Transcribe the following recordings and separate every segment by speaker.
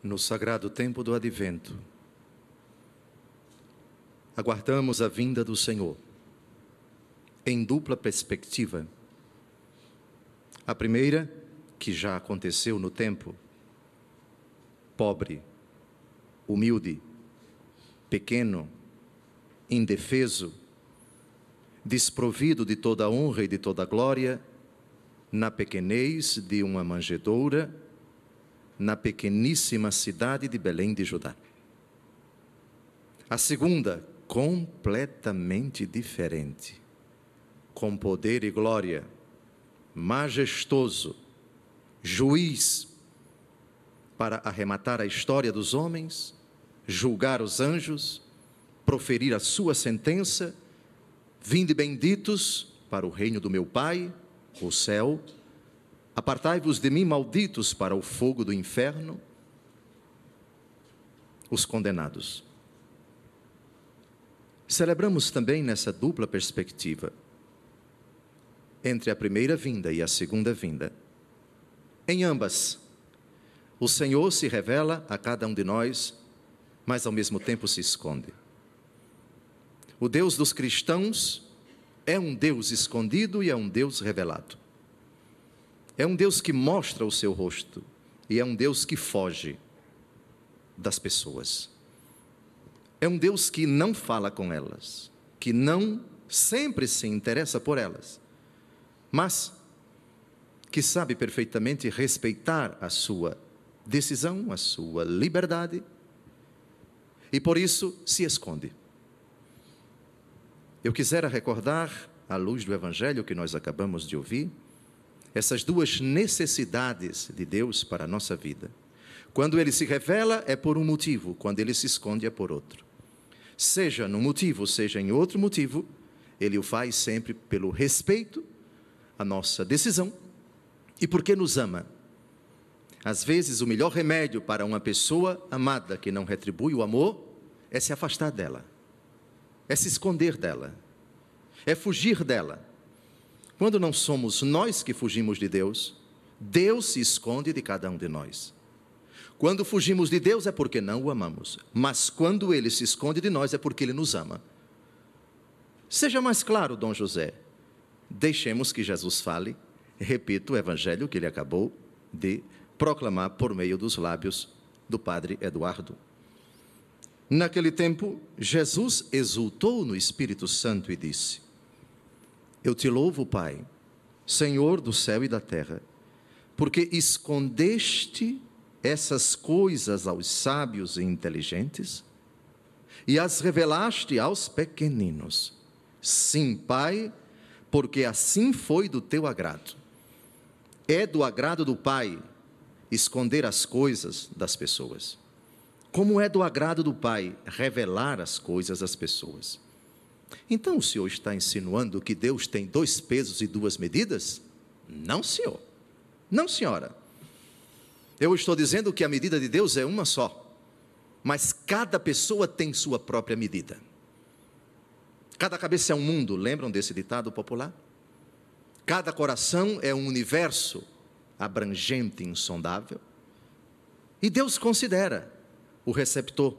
Speaker 1: No sagrado tempo do Advento, aguardamos a vinda do Senhor em dupla perspectiva. A primeira, que já aconteceu no tempo, pobre, humilde, pequeno, indefeso, desprovido de toda honra e de toda glória, na pequenez de uma manjedoura, na pequeníssima cidade de Belém de Judá. A segunda, completamente diferente, com poder e glória, majestoso, juiz, para arrematar a história dos homens, julgar os anjos, proferir a sua sentença: vinde benditos para o reino do meu Pai, o céu, apartai-vos de mim, malditos, para o fogo do inferno, os condenados. Celebramos também nessa dupla perspectiva, entre a primeira vinda e a segunda vinda. Em ambas, o Senhor se revela a cada um de nós, mas ao mesmo tempo se esconde. O Deus dos cristãos é um Deus escondido e é um Deus revelado. É um Deus que mostra o seu rosto e é um Deus que foge das pessoas. É um Deus que não fala com elas, que não sempre se interessa por elas, mas que sabe perfeitamente respeitar a sua decisão, a sua liberdade, e por isso se esconde. Eu quisera recordar, à luz do Evangelho que nós acabamos de ouvir, essas duas necessidades de Deus para a nossa vida. Quando Ele se revela é por um motivo, quando Ele se esconde é por outro. Seja no motivo, seja em outro motivo, Ele o faz sempre pelo respeito à nossa decisão e porque nos ama. Às vezes o melhor remédio para uma pessoa amada que não retribui o amor é se afastar dela, é se esconder dela, é fugir dela. Quando não somos nós que fugimos de Deus, Deus se esconde de cada um de nós. Quando fugimos de Deus é porque não o amamos, mas quando Ele se esconde de nós é porque Ele nos ama. Seja mais claro, Dom José, deixemos que Jesus fale, repito o Evangelho que ele acabou de proclamar por meio dos lábios do Padre Eduardo. Naquele tempo, Jesus exultou no Espírito Santo e disse: eu te louvo, Pai, Senhor do céu e da terra, porque escondeste essas coisas aos sábios e inteligentes e as revelaste aos pequeninos. Sim, Pai, porque assim foi do teu agrado. É do agrado do Pai esconder as coisas das pessoas, como é do agrado do Pai revelar as coisas às pessoas. Então o Senhor está insinuando que Deus tem 2 pesos e 2 medidas? Não, senhor. Não, senhora. Eu estou dizendo que a medida de Deus é uma só, mas cada pessoa tem sua própria medida. Cada cabeça é um mundo, lembram desse ditado popular? Cada coração é um universo abrangente e insondável. E Deus considera o receptor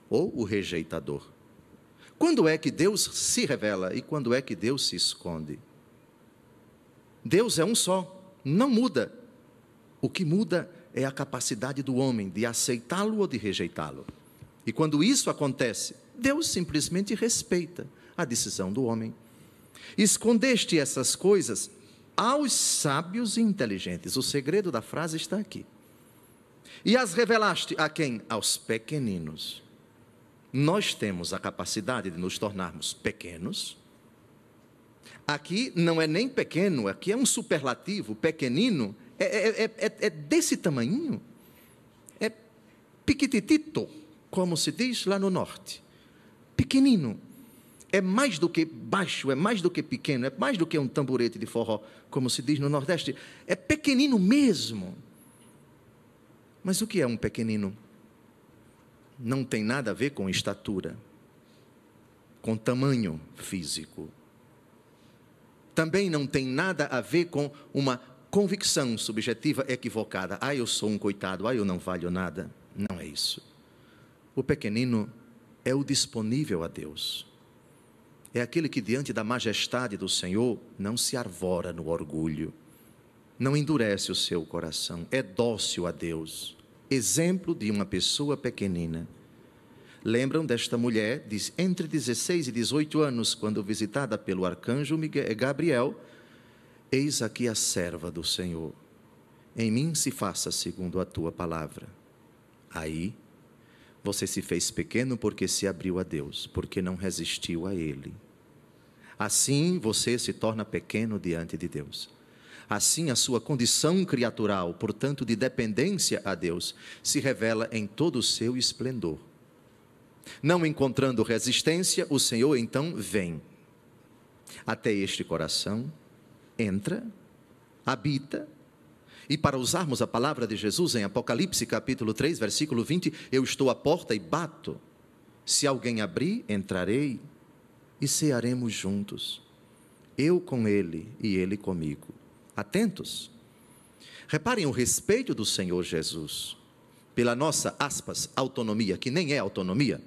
Speaker 1: ou o rejeitador. Quando é que Deus se revela e quando é que Deus se esconde? Deus é um só, não muda. O que muda é a capacidade do homem de aceitá-lo ou de rejeitá-lo. E quando isso acontece, Deus simplesmente respeita a decisão do homem. Escondeste essas coisas aos sábios e inteligentes. O segredo da frase está aqui. E as revelaste a quem? Aos pequeninos. Nós temos a capacidade de nos tornarmos pequenos. Aqui não é nem pequeno, aqui é um superlativo. Pequenino é desse tamanhinho. É piquititito, como se diz lá no norte. Pequenino. É mais do que baixo, é mais do que pequeno, é mais do que um tamborete de forró, como se diz no Nordeste. É pequenino mesmo. Mas o que é um pequenino? Não tem nada a ver com estatura, com tamanho físico. Também não tem nada a ver com uma convicção subjetiva equivocada. Eu sou um coitado, eu não valho nada. Não é isso. O pequenino é o disponível a Deus. É aquele que diante da majestade do Senhor não se arvora no orgulho, não endurece o seu coração, é dócil a Deus. Exemplo de uma pessoa pequenina. Lembram desta mulher entre 16 e 18 anos, quando visitada pelo arcanjo Gabriel? Eis aqui a serva do Senhor, em mim se faça segundo a tua palavra. Aí, você se fez pequeno porque se abriu a Deus, porque não resistiu a Ele. Assim, você se torna pequeno diante de Deus. Assim, a sua condição criatural, portanto, de dependência a Deus, se revela em todo o seu esplendor. Não encontrando resistência, o Senhor então vem até este coração, entra, habita, e para usarmos a palavra de Jesus em Apocalipse capítulo 3, versículo 20, eu estou à porta e bato. Se alguém abrir, entrarei e cearemos juntos, eu com ele e ele comigo. Atentos. Reparem o respeito do Senhor Jesus pela nossa, aspas, autonomia, que nem é autonomia,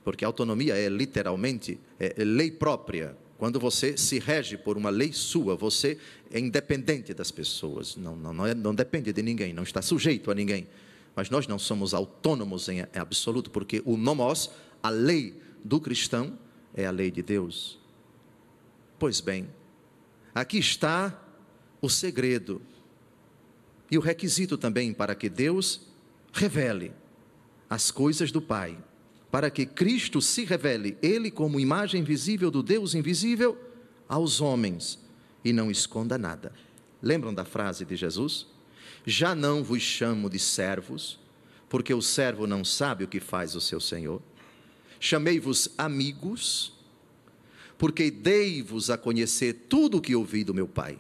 Speaker 1: porque autonomia é literalmente lei própria. Quando você se rege por uma lei sua, você é independente das pessoas, não depende de ninguém, não está sujeito a ninguém. Mas nós não somos autônomos em absoluto, porque o nomos, a lei do cristão, é a lei de Deus. Pois bem, aqui está o segredo e o requisito também para que Deus revele as coisas do Pai, para que Cristo se revele, Ele como imagem visível do Deus invisível, aos homens, e não esconda nada. Lembram da frase de Jesus? Já não vos chamo de servos, porque o servo não sabe o que faz o seu Senhor. Chamei-vos amigos, porque dei-vos a conhecer tudo o que ouvi do meu Pai.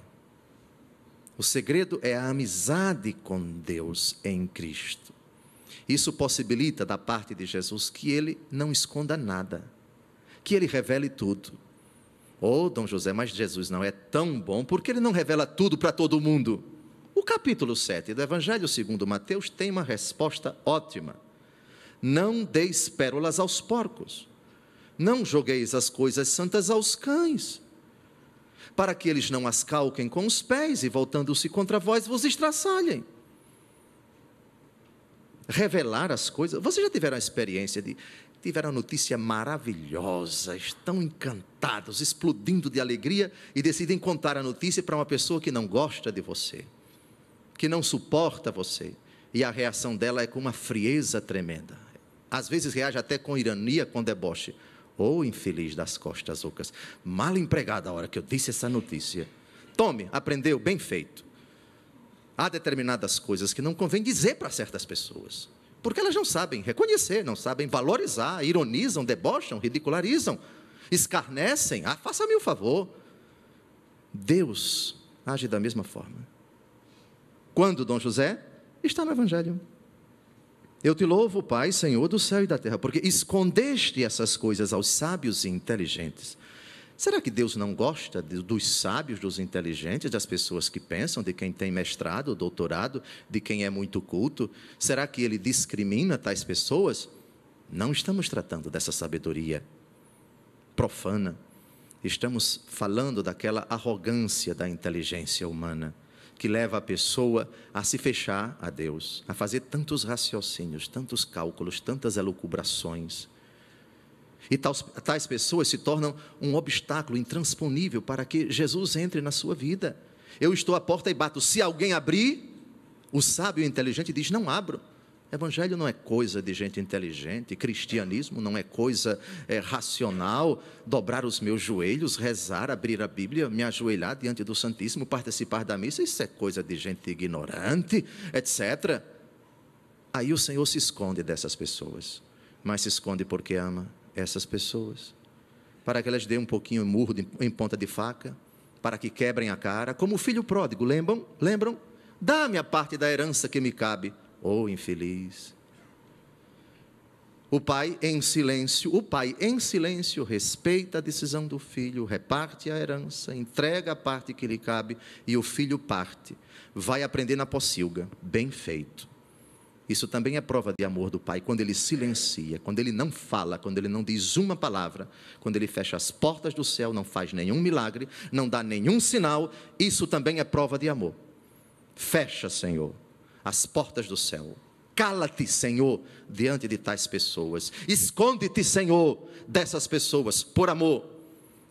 Speaker 1: O segredo é a amizade com Deus em Cristo. Isso possibilita da parte de Jesus que Ele não esconda nada, que Ele revele tudo. Dom José, mas Jesus não é tão bom, porque Ele não revela tudo para todo mundo? O capítulo 7 do Evangelho segundo Mateus tem uma resposta ótima. Não deis pérolas aos porcos, não jogueis as coisas santas aos cães, para que eles não as calquem com os pés e, voltando-se contra vós, vos estraçalhem. Revelar as coisas. Vocês já tiveram a experiência tiveram a notícia maravilhosa, estão encantados, explodindo de alegria e decidem contar a notícia para uma pessoa que não gosta de você, que não suporta você, e a reação dela é com uma frieza tremenda. Às vezes reage até com ironia, com deboche. Infeliz das costas ocas, mal empregada a hora que eu disse essa notícia. Tome, aprendeu, bem feito. Há determinadas coisas que não convém dizer para certas pessoas, porque elas não sabem reconhecer, não sabem valorizar, ironizam, debocham, ridicularizam, escarnecem. Faça-me o favor. Deus age da mesma forma. Quando Dom José está no Evangelho. Eu te louvo, Pai, Senhor do céu e da terra, porque escondeste essas coisas aos sábios e inteligentes. Será que Deus não gosta dos sábios, dos inteligentes, das pessoas que pensam, de quem tem mestrado, doutorado, de quem é muito culto? Será que Ele discrimina tais pessoas? Não estamos tratando dessa sabedoria profana. Estamos falando daquela arrogância da inteligência humana, que leva a pessoa a se fechar a Deus, a fazer tantos raciocínios, tantos cálculos, tantas elucubrações. E tais pessoas se tornam um obstáculo intransponível para que Jesus entre na sua vida. Eu estou à porta e bato. Se alguém abrir, o sábio e inteligente diz: não abro. Evangelho não é coisa de gente inteligente, cristianismo não é coisa racional, dobrar os meus joelhos, rezar, abrir a Bíblia, me ajoelhar diante do Santíssimo, participar da missa, isso é coisa de gente ignorante, etc. Aí o Senhor se esconde dessas pessoas, mas se esconde porque ama essas pessoas, para que elas deem um pouquinho murro em ponta de faca, para que quebrem a cara, como o filho pródigo, lembram? Dá-me a parte da herança que me cabe. Infeliz. O pai em silêncio respeita a decisão do filho, reparte a herança, entrega a parte que lhe cabe e o filho parte. Vai aprender na pocilga, bem feito. Isso também é prova de amor do pai, quando ele silencia, quando ele não fala, quando ele não diz uma palavra, quando ele fecha as portas do céu, não faz nenhum milagre, não dá nenhum sinal, isso também é prova de amor. Fecha, Senhor, as portas do céu. Cala-te, Senhor, diante de tais pessoas. Esconde-te, Senhor, dessas pessoas, por amor,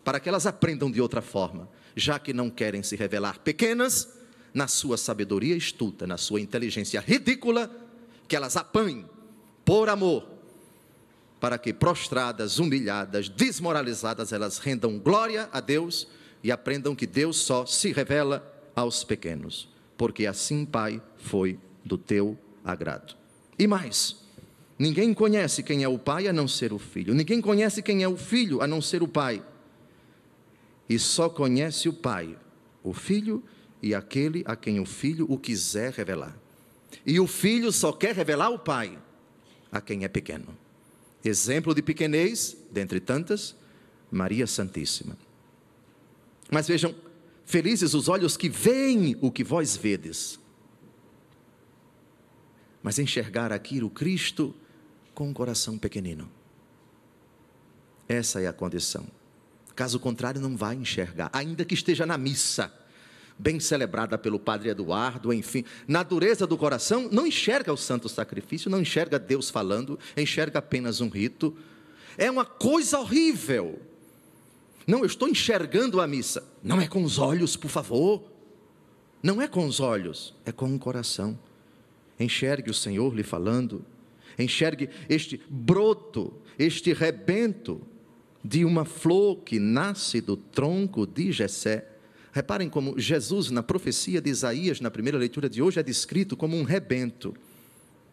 Speaker 1: para que elas aprendam de outra forma, já que não querem se revelar pequenas, na sua sabedoria estulta, na sua inteligência ridícula, que elas apanhem, por amor, para que prostradas, humilhadas, desmoralizadas, elas rendam glória a Deus e aprendam que Deus só se revela aos pequenos, porque assim, Pai, foi do teu agrado. E mais, ninguém conhece quem é o pai a não ser o filho, ninguém conhece quem é o filho a não ser o pai, e só conhece o pai, o filho e aquele a quem o filho o quiser revelar, e o filho só quer revelar o pai a quem é pequeno. Exemplo de pequenez, dentre tantas, Maria Santíssima. Mas vejam, felizes os olhos que veem o que vós vedes, mas enxergar aqui o Cristo com um coração pequenino. Essa é a condição. Caso contrário, não vai enxergar, ainda que esteja na missa, bem celebrada pelo Padre Eduardo, enfim, na dureza do coração, não enxerga o santo sacrifício, não enxerga Deus falando, enxerga apenas um rito. É uma coisa horrível. Não, eu estou enxergando a missa. Não é com os olhos, por favor. Não é com os olhos, é com o coração. Enxergue o Senhor lhe falando, enxergue este broto, este rebento de uma flor que nasce do tronco de Jessé. Reparem como Jesus, na profecia de Isaías, na primeira leitura de hoje, é descrito como um rebento.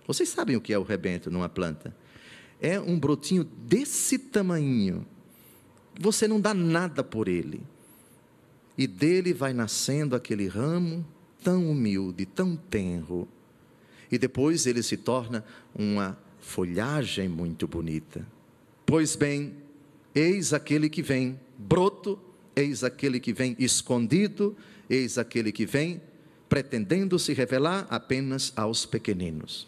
Speaker 1: Vocês sabem o que é o rebento numa planta? É um brotinho desse tamanho, você não dá nada por ele, e dele vai nascendo aquele ramo tão humilde, tão tenro, e depois ele se torna uma folhagem muito bonita. Pois bem, eis aquele que vem broto, eis aquele que vem escondido, eis aquele que vem pretendendo se revelar apenas aos pequeninos.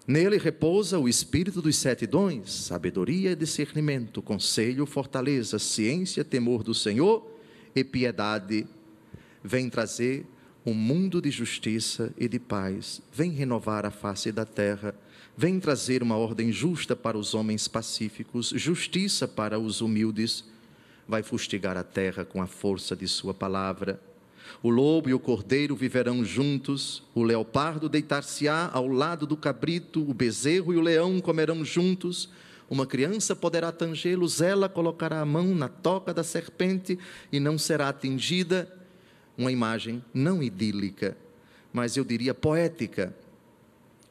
Speaker 1: Nele repousa o espírito dos 7 dons, sabedoria e discernimento, conselho, fortaleza, ciência, temor do Senhor e piedade. Vem trazer um mundo de justiça e de paz, vem renovar a face da terra, vem trazer uma ordem justa para os homens pacíficos, justiça para os humildes, vai fustigar a terra com a força de sua palavra. O lobo e o cordeiro viverão juntos, o leopardo deitar-se-á ao lado do cabrito, o bezerro e o leão comerão juntos, uma criança poderá tangê-los, ela colocará a mão na toca da serpente e não será atingida. Uma imagem não idílica, mas eu diria poética,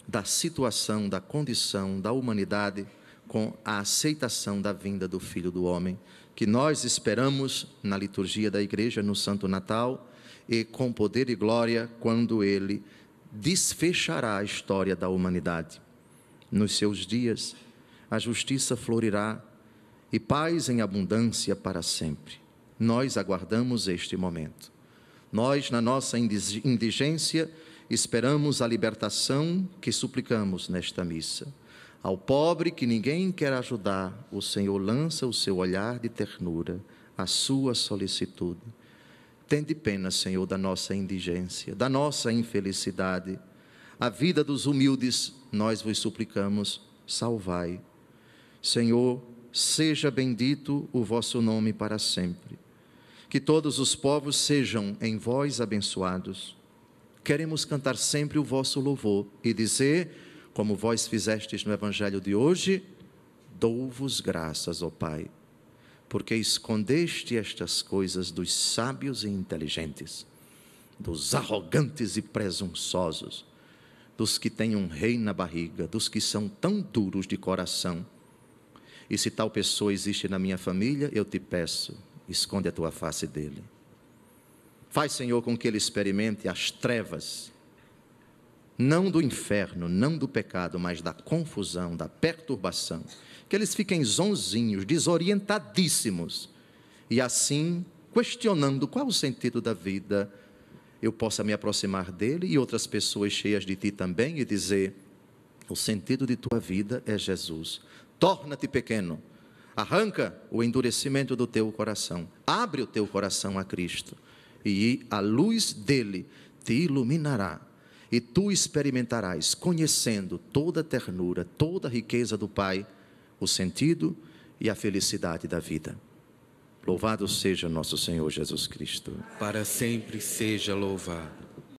Speaker 1: da situação, da condição da humanidade com a aceitação da vinda do Filho do Homem, que nós esperamos na liturgia da igreja, no Santo Natal, e com poder e glória, quando Ele desfechará a história da humanidade. Nos seus dias, a justiça florirá e paz em abundância para sempre. Nós aguardamos este momento. Nós, na nossa indigência, esperamos a libertação que suplicamos nesta missa. Ao pobre que ninguém quer ajudar, o Senhor lança o seu olhar de ternura, a sua solicitude. Tende pena, Senhor, da nossa indigência, da nossa infelicidade. A vida dos humildes, nós vos suplicamos, salvai. Senhor, seja bendito o vosso nome para sempre. Que todos os povos sejam em vós abençoados. Queremos cantar sempre o vosso louvor e dizer, como vós fizestes no Evangelho de hoje, dou-vos graças, ó Pai, porque escondeste estas coisas dos sábios e inteligentes, dos arrogantes e presunçosos, dos que têm um rei na barriga, dos que são tão duros de coração. E se tal pessoa existe na minha família, eu te peço, esconde a tua face dele. Faz, Senhor, com que ele experimente as trevas não do inferno, não do pecado, mas da confusão, da perturbação. Que eles fiquem zonzinhos, desorientadíssimos, e assim, questionando qual o sentido da vida, eu possa me aproximar dele e outras pessoas cheias de ti também e dizer: o sentido de tua vida é Jesus. Torna-te pequeno, arranca o endurecimento do teu coração, abre o teu coração a Cristo, e a luz dele te iluminará, e tu experimentarás, conhecendo toda a ternura, toda a riqueza do Pai, o sentido e a felicidade da vida. Louvado seja nosso Senhor Jesus Cristo.
Speaker 2: Para sempre seja louvado.